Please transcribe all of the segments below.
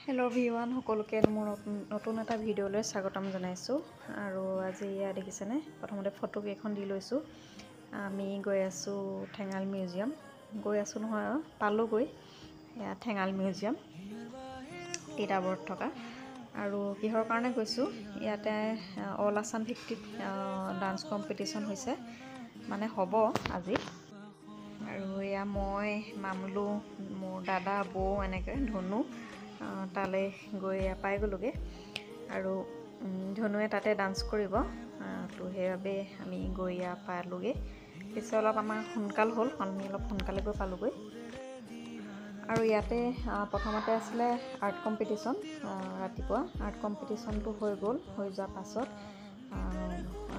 Hello everyone সকলোকে মোৰ নতুন এটা ভিডিঅ'লৈ স্বাগতম জনাইছো আৰু আজি ইয়া দেখিছেনে প্ৰথমতে ফটো কেইখন দি লৈছো আমি গৈ আছো ঠেঙাল মিউজিয়াম গৈ আছো নহয় পালো গৈ ইয়া ঠেঙাল মিউজিয়াম তিতাবৰত থকা আৰু কিহৰ কাৰণে গৈছো ইয়াতে অল আসাম ভিত্তিক ডান্স কম্পিটিশন হৈছে মানে হ'ব আজি আৰু ইয়া মই মামলু মোৰ দাদা বৌ এনেকে ধনু তালে গৈ পাই গলোগে আৰু ধনুৱে তাতে ডান্স কৰিব তো হেয়াবে আমি গৈ পালোগে পিছে অলপ আমাৰ সোনকাল হ'ল আমি অলপ সোনকালে গৈ পালোগৈ আৰু ইয়াতে প্ৰথমতে আছিল আৰ্ট কম্পিটিশন ৰাতিপুৱা আৰ্ট কম্পিটিশনটো হৈ গ'ল হৈ যোৱা পাছত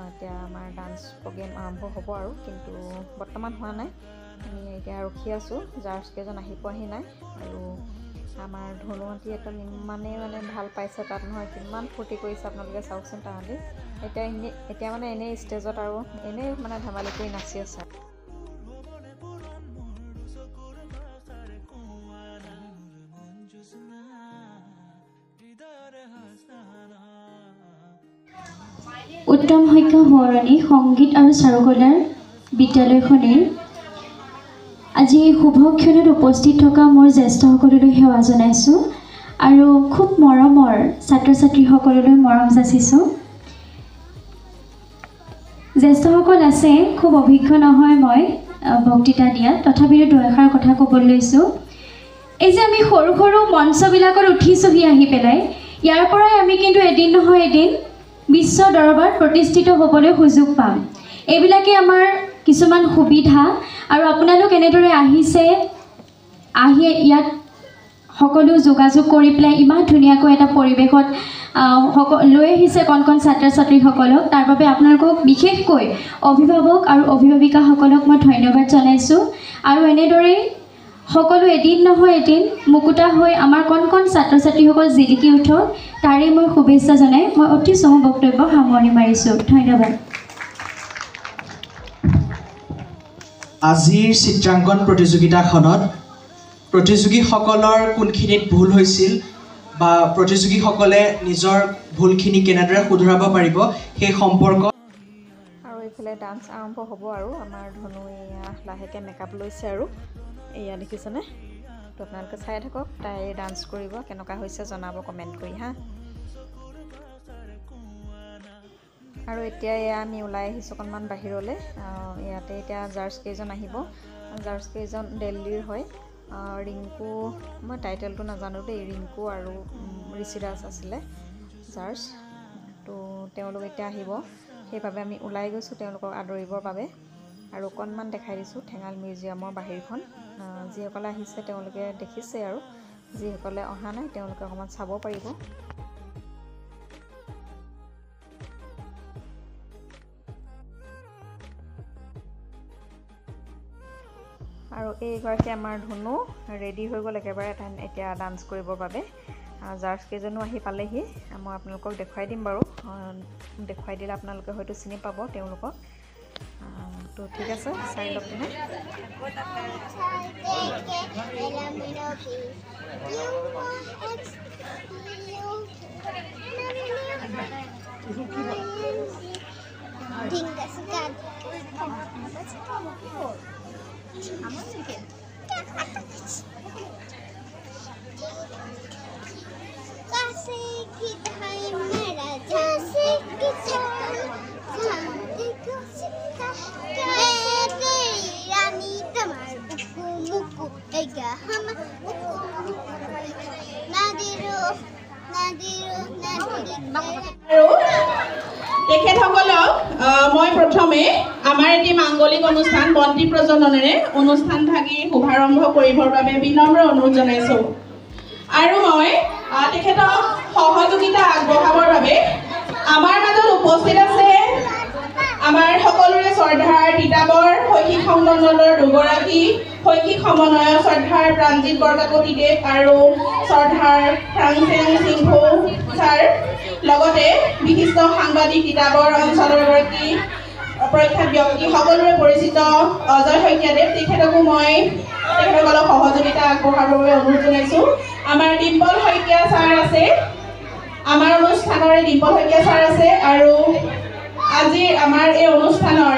এতিয়া আমাৰ ডান্স প্ৰগ্ৰাম আৰম্ভ হ'ব আৰু কিন্তু বৰ্তমান হোৱা নাই আমি এতিয়া ৰখি আছো জাৰ্জ কেজন আহি পোৱাহি নাই আৰু আমাৰ ধনুৱতি এটা মানে ভাল পাইছে তাত নহয় কিমান ফূৰ্তি কৰিছে আপোনালোকে চাওকচোন তাহাঁতে এতিয়া মানে এনে ষ্টেজত আৰু এনে মানে ধেমালি কৰি নাচি আছে উত্তম শইকীয়া সোঁৱৰণী সংগীত আৰু চাৰুকলাৰ বিদ্যালয়খনিৰ আজি এই শুভক্ষণত উপস্থিত থকা মোৰ জ্যেষ্ঠসকললৈ সেৱা জনাইছোঁ আৰু খুব মৰমৰ ছাত্ৰ ছাত্ৰীসকললৈ মৰম যাচিছোঁ জ্যেষ্ঠসকল আছে খুব অভিজ্ঞ নহয় মই বক্তৃতা দিয়াত তথাপিও দুআষাৰ কথা ক'বলৈ লৈছোঁ এই যে আমি সৰু সৰু মঞ্চবিলাকত উঠিছোঁহি আহি পেলাই ইয়াৰ পৰাই আমি কিন্তু এদিন নহয় এদিন বিশ্ব দৰবাৰত প্ৰতিষ্ঠিত হ'বলৈ সুযোগ পাম এইবিলাকে আমাৰ কিছুমান সুবিধা আৰু আপোনালোক এনেদৰে আহিছে আহি ইয়াত সকলো যোগাযোগ কৰি পেলাই ইমান ধুনীয়াকৈ এটা পৰিৱেশত লৈ আহিছে কণ কণ ছাত্ৰ ছাত্ৰীসকলক তাৰ বাবে আপোনালোকক বিশেষকৈ অভিভাৱক আৰু অভিভাৱিকাসকলক মই ধন্যবাদ জনাইছোঁ আৰু এনেদৰে সকলো এদিন নহয় এদিন মুকুতা হৈ আমাৰ কণ কণ ছাত্ৰ ছাত্ৰীসকল জিলিকি উঠক তাৰে মই শুভেচ্ছা জনাই মই অতি চমু বক্তব্য সামৰণি মাৰিছোঁ ধন্যবাদ আজিৰ চিত্ৰাংকন প্ৰতিযোগিতাখনত প্ৰতিযোগীসকলৰ কোনখিনিত ভুল হৈছিল বা প্ৰতিযোগীসকলে নিজৰ ভুলখিনি কেনেদৰে শুধৰাব পাৰিব সেই সম্পৰ্ক আৰু এইফালে ডান্স আৰম্ভ হ'ব আৰু আমাৰ ধনু লাহেকৈ মেকআপ লৈছে আৰু এয়া দেখিছেনে তো আপোনালোকে চাই থাকক তাই ডান্স কৰিব কেনেকুৱা হৈছে জনাব কমেণ্ট কৰি হা আৰু এতিয়া আমি ওলাই আহিছোঁ অকণমান বাহিৰলৈ ইয়াতে এতিয়া জাৰ্জ কেইজন আহিব জাৰ্জ কেইজন দিল্লীৰ হয় ৰিংকু মই টাইটেলটো নাজানো দেই ৰিংকু আৰু ঋষিৰাজ আছিলে জাৰ্জ তো তেওঁলোক এতিয়া আহিব সেইবাবে আমি ওলাই গৈছোঁ তেওঁলোকক আদৰিবৰ বাবে আৰু অকণমান দেখাই দিছোঁ ঠেঙাল মিউজিয়ামৰ বাহিৰখন যিসকলে আহিছে তেওঁলোকে দেখিছে আৰু যিসকলে অহা নাই তেওঁলোকে অকণমান চাব পাৰিব আৰু এইগৰাকী আমাৰ ধনু ৰেডি হৈ গ'ল একেবাৰে এতিয়া ডান্স কৰিবৰ বাবে জাৰ্জ কেইজনো আহি পালেহি মই আপোনালোকক দেখুৱাই দিম বাৰু দেখুৱাই দিলে আপোনালোকে হয়তো চিনি পাব তেওঁলোকক তো ঠিক আছে চাই লওক তুমি তেখেতসকলক মই প্ৰথমে আমাৰ এটি মাংগলিক অনুষ্ঠান বন্তি প্ৰজ্বলনেৰে অনুষ্ঠান ভাগি শুভাৰম্ভ কৰিবৰ বাবে বিনম্ৰ অনুৰোধ জনাইছোঁ আৰু মই তেখেতক সহযোগিতা আগবঢ়াবৰ বাবে আমাৰ মাজত উপস্থিত আছে আমাৰ সকলোৰে শ্ৰদ্ধাৰ তিতাবৰ শৈক্ষিক সংমণ্ডলৰ দুগৰাকী শৈক্ষিক সমন্বয়ক শ্ৰদ্ধাৰ প্ৰাঞ্জিত বৰকাকতিদেৱ আৰু শ্ৰদ্ধাৰ ফ্ৰাংচেন সিংহু ছাৰ লগতে বিশিষ্ট সাংবাদিক তিতাবৰ অঞ্চলৰ এগৰাকী প্ৰখ্যাত ব্যক্তি সকলোৰে পৰিচিত অজয় শইকীয়াদেৱ তেখেতকো মই তেখেতসকলক সহযোগিতা আগবঢ়াবৰ বাবে অনুৰোধ জনাইছোঁ। আমাৰ ডিম্পল শইকীয়া ছাৰ আছে, আমাৰ অনুষ্ঠানৰে ডিম্পল শইকীয়া ছাৰ আছে, আৰু আজি আমাৰ এই অনুষ্ঠানৰ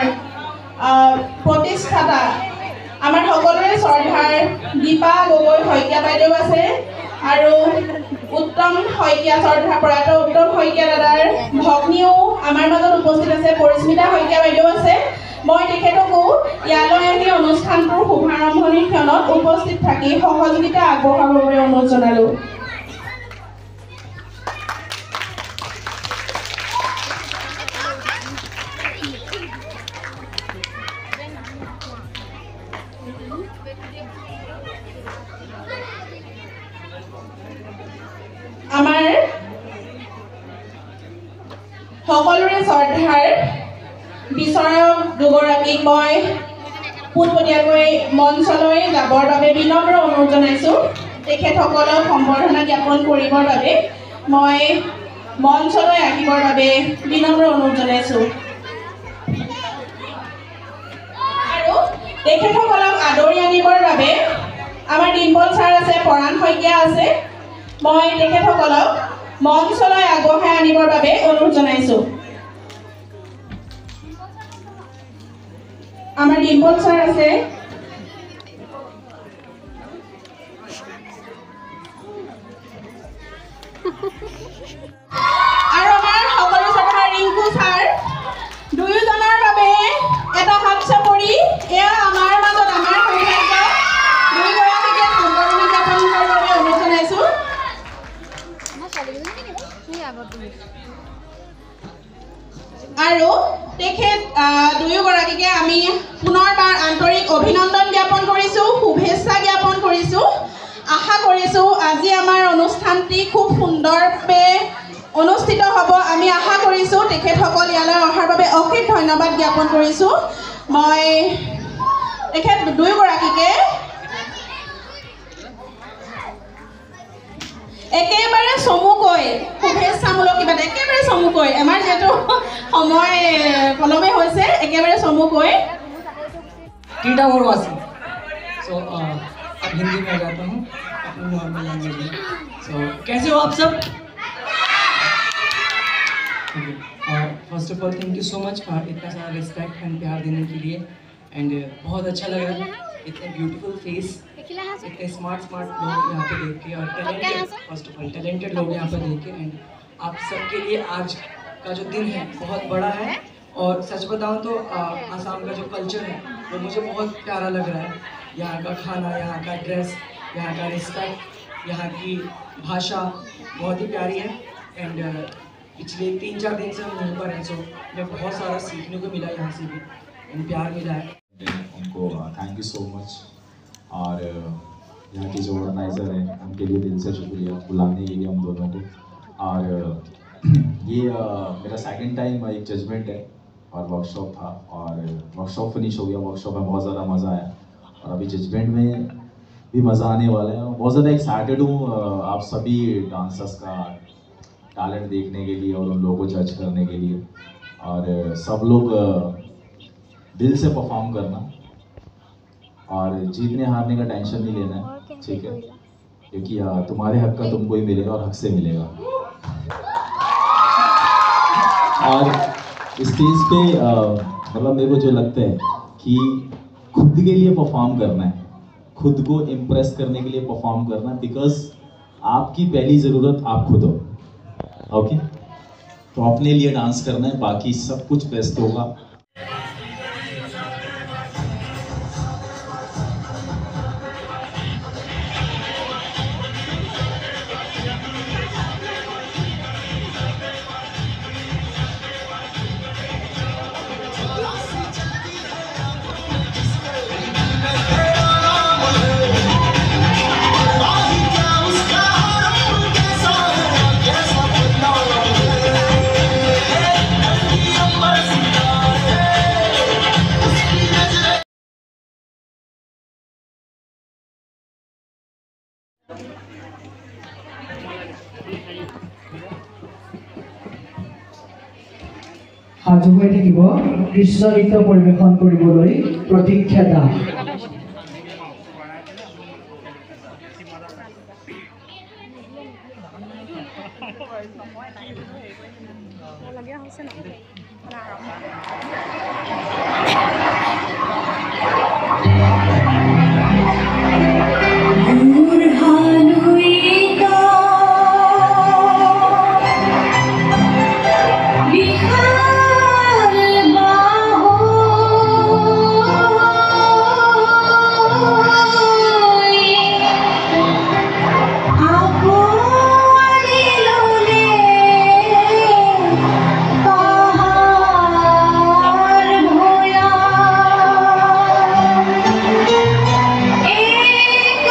প্ৰতিষ্ঠাতা আমাৰ সকলোৰে শ্ৰদ্ধাৰ দীপা গগৈ শইকীয়া বাইদেউ আছে, আৰু উত্তম শইকীয়া শ্ৰদ্ধা প্ৰয়াত উত্তম শইকীয়া দাদাৰ ভগ্নীও আমাৰ মাজত উপস্থিত আছে, পৰিস্মিতা শইকীয়া বাইদেউ আছে। মই তেখেতকো ইয়ালৈ আহি অনুষ্ঠানটোৰ শুভাৰম্ভণিৰ ক্ষণত উপস্থিত থাকি সহযোগিতা আগবঢ়াবৰ বাবে অনুৰোধ জনালোঁ। আমাৰ সকলোৰে শ্ৰদ্ধাৰ বিচাৰক দুগৰাকীক মই পোনপটীয়াকৈ মঞ্চলৈ যাবৰ বাবে বিনম্ৰ অনুৰোধ জনাইছোঁ। তেখেতসকলক সম্বৰ্ধনা জ্ঞাপন কৰিবৰ বাবে মই মঞ্চলৈ আহিবৰ বাবে বিনম্ৰ অনুৰোধ জনাইছোঁ। আৰু তেখেতসকলক আদৰি আনিবৰ বাবে আমাৰ ডিম্পল ছাৰ আছে, পৰাণ শইকীয়া আছে। মই তেখেতসকলক মঞ্চলৈ আগবঢ়াই আনিবৰ বাবে অনুৰোধ জনাইছোঁ। আমাৰ ডিম্পল ছাৰ আছে, আৰু আমাৰ সকলো শ্ৰদ্ধাৰ ৰিংকু ছাৰ। দুয়োজনৰ বাবে এটা হাত চাপৰি। এয়া আমাৰ মাজত আমাৰ সৌভাগ্য। দুয়োগৰাকীকে সম্বৰ্ধনা জ্ঞাপন কৰাৰ বাবে অনুৰোধ জনাইছোঁ। আৰু তেখেত দুয়োগৰাকীকে আমি পুনৰবাৰ আন্তৰিক অভিনন্দন জ্ঞাপন কৰিছোঁ, শুভেচ্ছা জ্ঞাপন কৰিছোঁ। আশা কৰিছোঁ আজি আমাৰ অনুষ্ঠানটি খুব সুন্দৰভাৱে অনুষ্ঠিত হ'ব। আমি আশা কৰিছোঁ তেখেতসকল ইয়ালৈ অহাৰ বাবে অশেষ ধন্যবাদ জ্ঞাপন কৰিছোঁ। মই তেখেত দুয়োগৰাকীকে একেবাৰে চমুকৈ শুভেচ্ছামূলক কিবা এটা একেবাৰে চমুকৈ, আমাৰ যিহেতু সময় পলমে হৈছে, একেবাৰে চমুকৈ टीटा मोरवासी। सो अब हिंदी में जाता हूँ अपनी नॉर्मल लैंग्वेज में। सो कैसे हो आप सब? First of all thank you so much इतना सारा रिस्पेक्ट एंड प्यार देने के लिए। एंड बहुत अच्छा लग रहा है, इतने ब्यूटीफुल फेस, इतने स्मार्ट लोग यहाँ पे देख के, और talented, first of all talented लोग यहाँ पे देख के। एंड आप सबके लिए आज का जो दिन है बहुत बड़ा है। और सच बताऊँ तो आसाम का जो कल्चर है वो मुझे बहुत प्यारा लग रहा है। यहाँ का खाना, यहाँ का ड्रेस, यहाँ का रिस्पेक्ट, यहाँ की भाषा बहुत ही प्यारी है। एंड पिछले 3-4 दिन से हम यहीं पर हैं, सो मुझे बहुत सारा सीखने को मिला यहाँ से भी, एंड प्यार मिला है। उनको थैंक यू सो मच। और यहाँ के जो ऑर्गेनाइज़र हैं उनके लिए दिल से शुक्रिया बुलाने के लिए हम दोनों को। और ये मेरा सेकंड टाइम एक जजमेंट है और वर्कशॉप था, और वर्कशॉप फिनिश हो गया। वर्कशॉप में बहुत ज़्यादा मज़ा आया, और अभी जजमेंट में भी मज़ा आने वाला है। बहुत ज़्यादा एक्साइटेड हूँ आप सभी डांसर्स का टैलेंट देखने के लिए और उन लोगों को जज करने के लिए। और सब लोग दिल से परफॉर्म करना, और जीतने हारने का टेंशन नहीं लेना है, ठीक है? क्योंकि तुम्हारे हक का तुमको ही मिलेगा और हक से मिलेगा। और स्टेज पे मतलब मेरे को जो लगता है कि खुद के लिए परफॉर्म करना है, खुद को इम्प्रेस करने के लिए परफॉर्म करना, बिकॉज आपकी पहली ज़रूरत आप खुद हो। ओके, तो अपने लिए डांस करना है, बाकी सब कुछ बेस्ट होगा। সাজু হৈ থাকিব দৃশ্য নৃত্য পৰিৱেশন কৰিবলৈ প্ৰতীক্ষা দাস। एक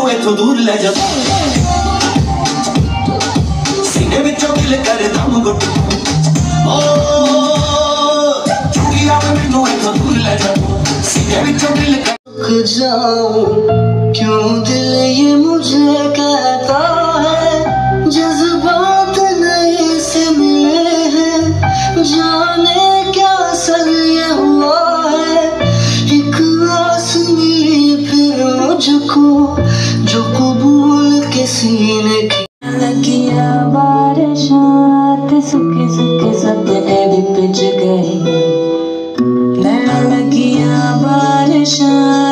मैनू इथों दूर ले जा सीने विचों दिल कर दम घुट ओ चुगिया मैनू इथों दूर ले जा सीने विचों दिल कर जाऊं क्यों दिल ये मुझे कहता है जज्बात नहीं से मिले हैं जाने क्या सर ये हुआ है एक आस मिली फिर मुझको जो कबूल किसी ने किया बारिशात सुखे सुखे सपने भी पिज गए नैना लगिया बारिशात